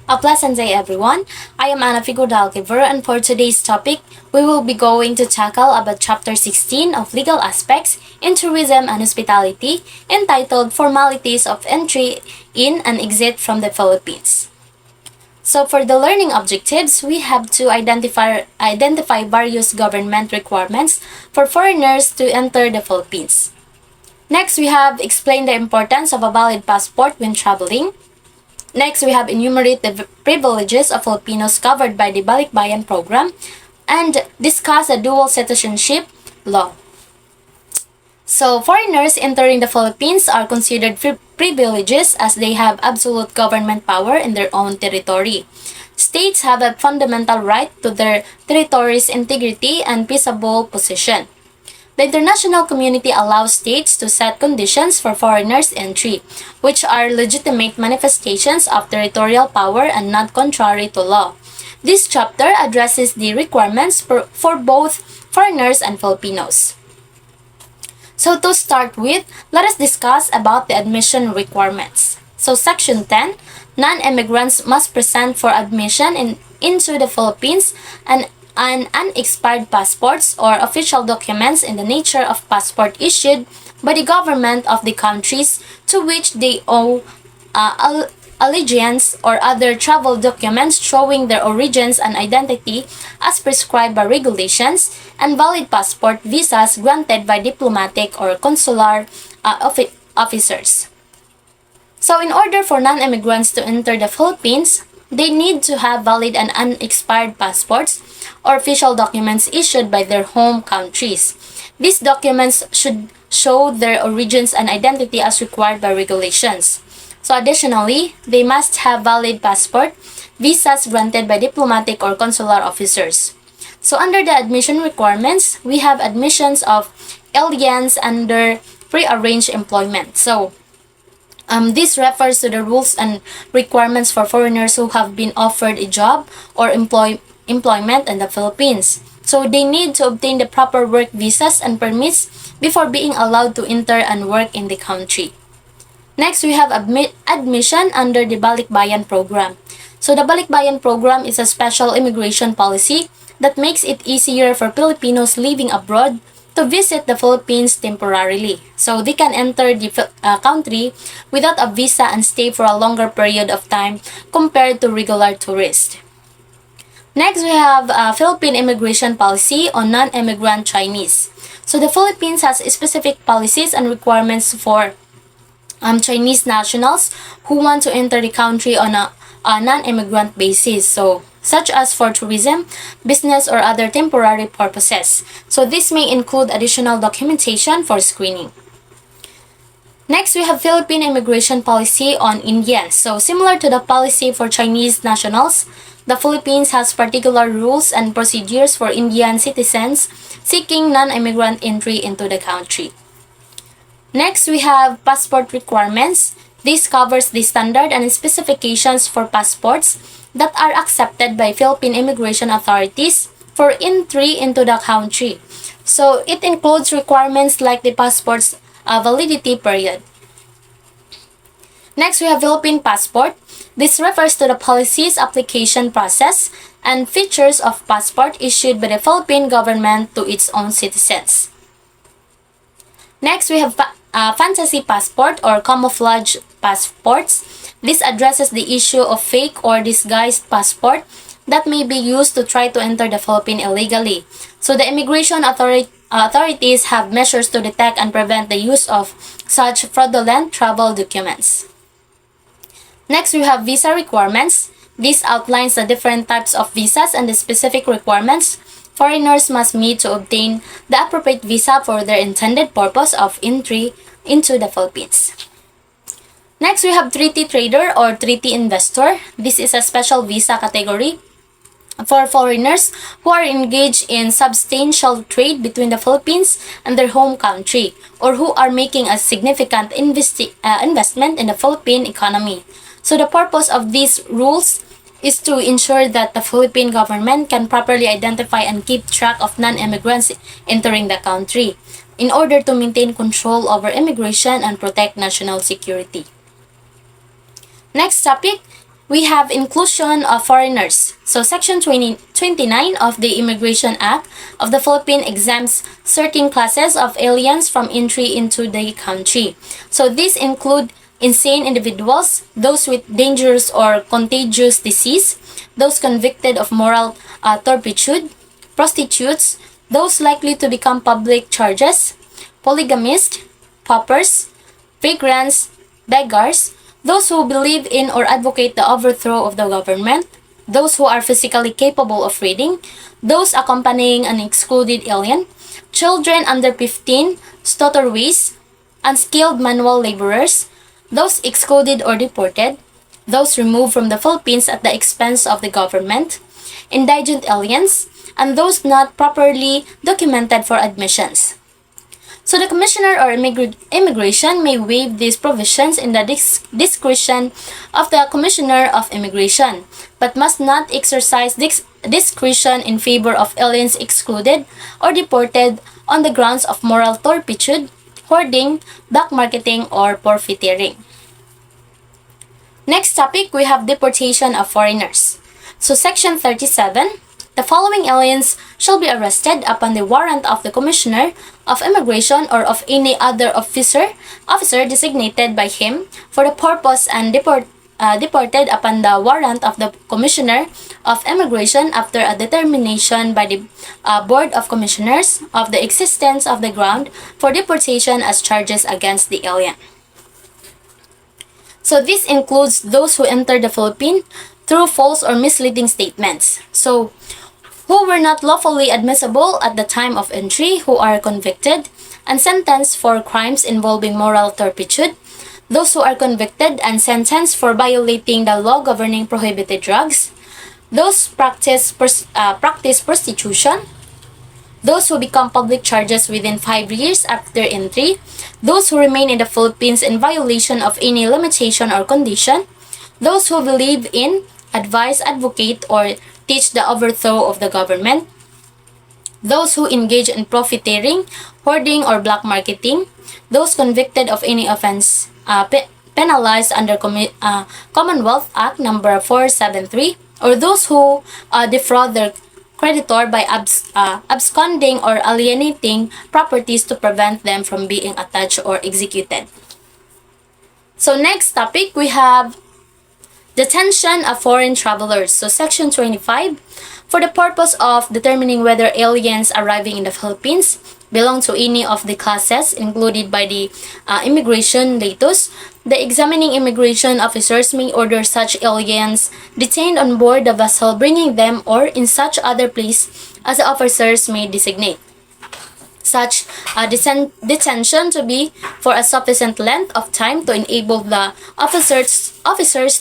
A pleasant day, everyone. I am Ana Fe Guadalquiver, and for today's topic, we will be going to tackle about Chapter 16 of Legal Aspects in Tourism and Hospitality, entitled Formalities of Entry in and Exit from the Philippines. So for the learning objectives, we have to identify various government requirements for foreigners to enter the Philippines. Next, we have explained the importance of a valid passport when traveling. Next, we have enumerate the privileges of Filipinos covered by the Balikbayan program and discuss the dual citizenship law. So, foreigners entering the Philippines are considered privileges as they have absolute government power in their own territory. States have a fundamental right to their territory's integrity and peaceable position. The international community allows states to set conditions for foreigners' entry, which are legitimate manifestations of territorial power and not contrary to law. This chapter addresses the requirements for both foreigners and Filipinos. So to start with, let us discuss about the admission requirements. So Section 10, non-immigrants must present for admission into the Philippines an unexpired passports or official documents in the nature of passport issued by the government of the countries to which they owe allegiance, or other travel documents showing their origins and identity as prescribed by regulations, and valid passport visas granted by diplomatic or consular officers. So in order for non-immigrants to enter the Philippines, they need to have valid and unexpired passports or official documents issued by their home countries. These documents should show their origins and identity as required by regulations. So additionally, they must have valid passport visas granted by diplomatic or consular officers. So under the admission requirements, we have admissions of aliens under prearranged employment. So this refers to the rules and requirements for foreigners who have been offered a job or employment in the Philippines. So they need to obtain the proper work visas and permits before being allowed to enter and work in the country. Next, we have admission under the Balikbayan program. So the Balikbayan program is a special immigration policy that makes it easier for Filipinos living abroad to visit the Philippines temporarily. So they can enter the country without a visa and stay for a longer period of time compared to regular tourists. Next, we have Philippine immigration policy on non-immigrant Chinese. So the Philippines has specific policies and requirements for Chinese nationals who want to enter the country on a non-immigrant basis. So such as for tourism, business, or other temporary purposes. So this may include additional documentation for screening. Next, we have Philippine immigration policy on Indians. So similar to the policy for Chinese nationals, the Philippines has particular rules and procedures for Indian citizens seeking non-immigrant entry into the country. Next, we have passport requirements. This covers the standard and specifications for passports that are accepted by Philippine immigration authorities for entry into the country. So it includes requirements like the passport's validity period. Next, we have Philippine passport. This refers to the policies, application process, and features of passport issued by the Philippine government to its own citizens. Next, we have fantasy passport or camouflage passports. This addresses the issue of fake or disguised passport that may be used to try to enter the Philippines illegally. So the immigration authorities have measures to detect and prevent the use of such fraudulent travel documents. Next, we have visa requirements. This outlines the different types of visas and the specific requirements foreigners must meet to obtain the appropriate visa for their intended purpose of entry into the Philippines. Next, we have treaty trader or treaty investor. This is a special visa category for foreigners who are engaged in substantial trade between the Philippines and their home country, or who are making a significant investment in the Philippine economy. So the purpose of these rules is to ensure that the Philippine government can properly identify and keep track of non-immigrants entering the country in order to maintain control over immigration and protect national security. Next topic we have inclusion of foreigners. So Section 29 of the Immigration Act of the Philippines exempts certain classes of aliens from entry into the country. So these include insane individuals, those with dangerous or contagious disease, those convicted of moral turpitude, prostitutes, those likely to become public charges, polygamists, paupers, vagrants, beggars, those who believe in or advocate the overthrow of the government, those who are physically capable of reading, those accompanying an excluded alien, children under 15, stutterways, unskilled manual laborers, those excluded or deported, those removed from the Philippines at the expense of the government, indigent aliens, and those not properly documented for admissions. So the Commissioner or Immigration may waive these provisions in the discretion of the Commissioner of Immigration, but must not exercise discretion in favor of aliens excluded or deported on the grounds of moral turpitude, hoarding, black marketing, or profiteering. Next topic, we have deportation of foreigners. So Section 37, the following aliens shall be arrested upon the warrant of the Commissioner of Immigration or of any other officer designated by him for the purpose and deported upon the warrant of the Commissioner of Immigration after a determination by the Board of Commissioners of the existence of the ground for deportation as charges against the alien. So this includes those who enter the Philippines through false or misleading statements. So who were not lawfully admissible at the time of entry, who are convicted and sentenced for crimes involving moral turpitude, those who are convicted and sentenced for violating the law governing prohibited drugs, those practice prostitution, those who become public charges within 5 years after entry, those who remain in the Philippines in violation of any limitation or condition, those who believe in, advise, advocate, or teach the overthrow of the government, those who engage in profiteering, hoarding, or black marketing, those convicted of any offense penalized under Commonwealth Act number 473, or those who defraud their creditor by absconding or alienating properties to prevent them from being attached or executed. So next topic, we have detention of foreign travelers. So Section 25, for the purpose of determining whether aliens arriving in the Philippines belong to any of the classes included by the immigration status, the examining immigration officers may order such aliens detained on board the vessel bringing them or in such other place as the officers may designate. Such detention to be for a sufficient length of time to enable the officers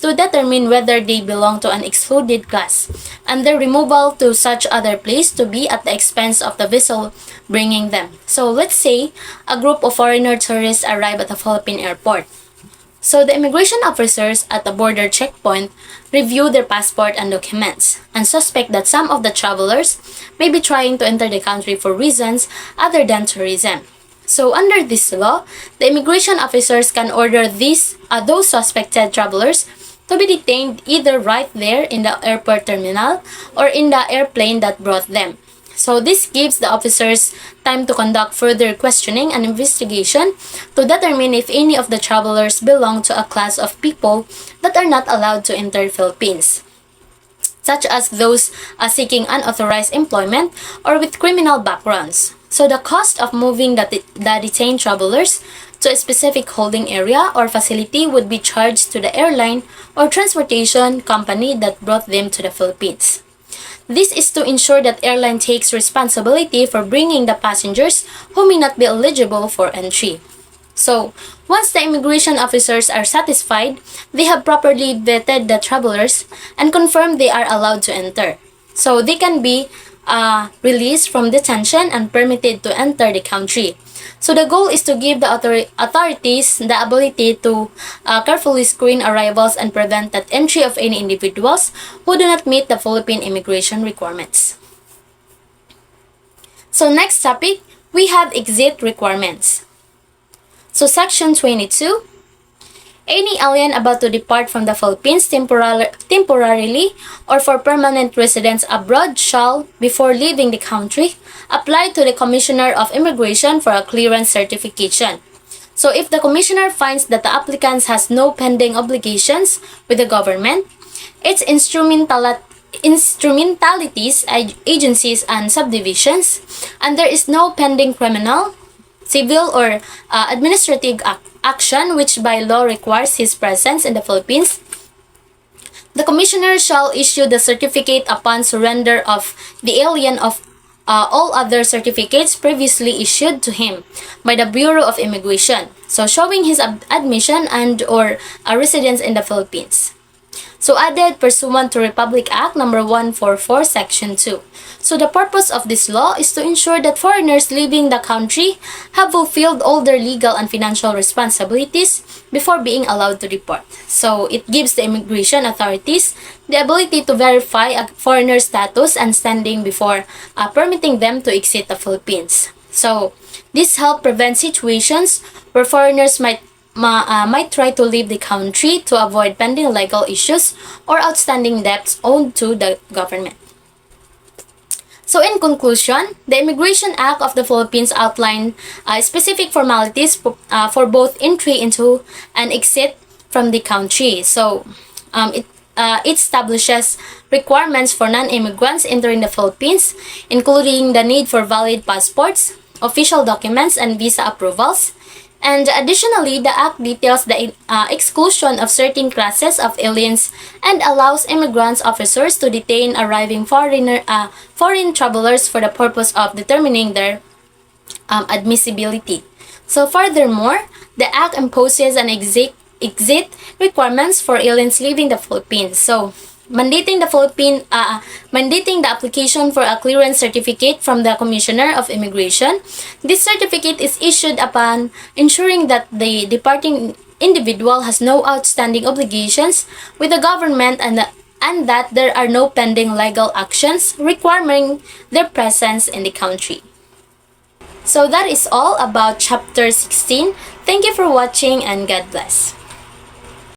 to determine whether they belong to an excluded class, and their removal to such other place to be at the expense of the vessel bringing them. So let's say a group of foreigner tourists arrive at the Philippine airport. So the immigration officers at the border checkpoint review their passport and documents and suspect that some of the travelers may be trying to enter the country for reasons other than tourism. So under this law, the immigration officers can order those suspected travelers to be detained either right there in the airport terminal or in the airplane that brought them. So this gives the officers time to conduct further questioning and investigation to determine if any of the travelers belong to a class of people that are not allowed to enter Philippines, such as those seeking unauthorized employment or with criminal backgrounds. So the cost of moving the detained travelers to a specific holding area or facility would be charged to the airline or transportation company that brought them to the Philippines. This is to ensure that airline takes responsibility for bringing the passengers who may not be eligible for entry. So, once the immigration officers are satisfied, they have properly vetted the travelers and confirmed they are allowed to enter. So, they can be released from detention and permitted to enter the country. So the goal is to give the authorities the ability to carefully screen arrivals and prevent the entry of any individuals who do not meet the Philippine immigration requirements. So next topic, we have exit requirements. So Section 22, Any alien about to depart from the Philippines temporarily or for permanent residence abroad shall, before leaving the country, apply to the Commissioner of Immigration for a clearance certification. So if the Commissioner finds that the applicant has no pending obligations with the government, its instrumentalities, agencies, and subdivisions, and there is no pending criminal, civil, or administrative action which by law requires his presence in the Philippines, the Commissioner shall issue the certificate upon surrender of the alien of all other certificates previously issued to him by the Bureau of Immigration, so showing his admission and or a residence in the Philippines. So added pursuant to Republic Act number 144 Section 2. So the purpose of this law is to ensure that foreigners leaving the country have fulfilled all their legal and financial responsibilities before being allowed to depart. So it gives the immigration authorities the ability to verify a foreigner's status and standing before permitting them to exit the Philippines. So this helps prevent situations where foreigners might try to leave the country to avoid pending legal issues or outstanding debts owed to the government. So in conclusion, the Immigration Act of the Philippines outlined specific formalities for both entry into and exit from the country. So it establishes requirements for non-immigrants entering the Philippines, including the need for valid passports, official documents, and visa approvals. And additionally, the Act details the exclusion of certain classes of aliens and allows immigrants officers to detain arriving foreign travelers for the purpose of determining their admissibility. So furthermore, the Act imposes an exit requirements for aliens leaving the Philippines. So mandating the application for a clearance certificate from the Commissioner of Immigration. This certificate is issued upon ensuring that the departing individual has no outstanding obligations with the government and that there are no pending legal actions requiring their presence in the country. So that is all about Chapter 16. Thank you for watching and God bless.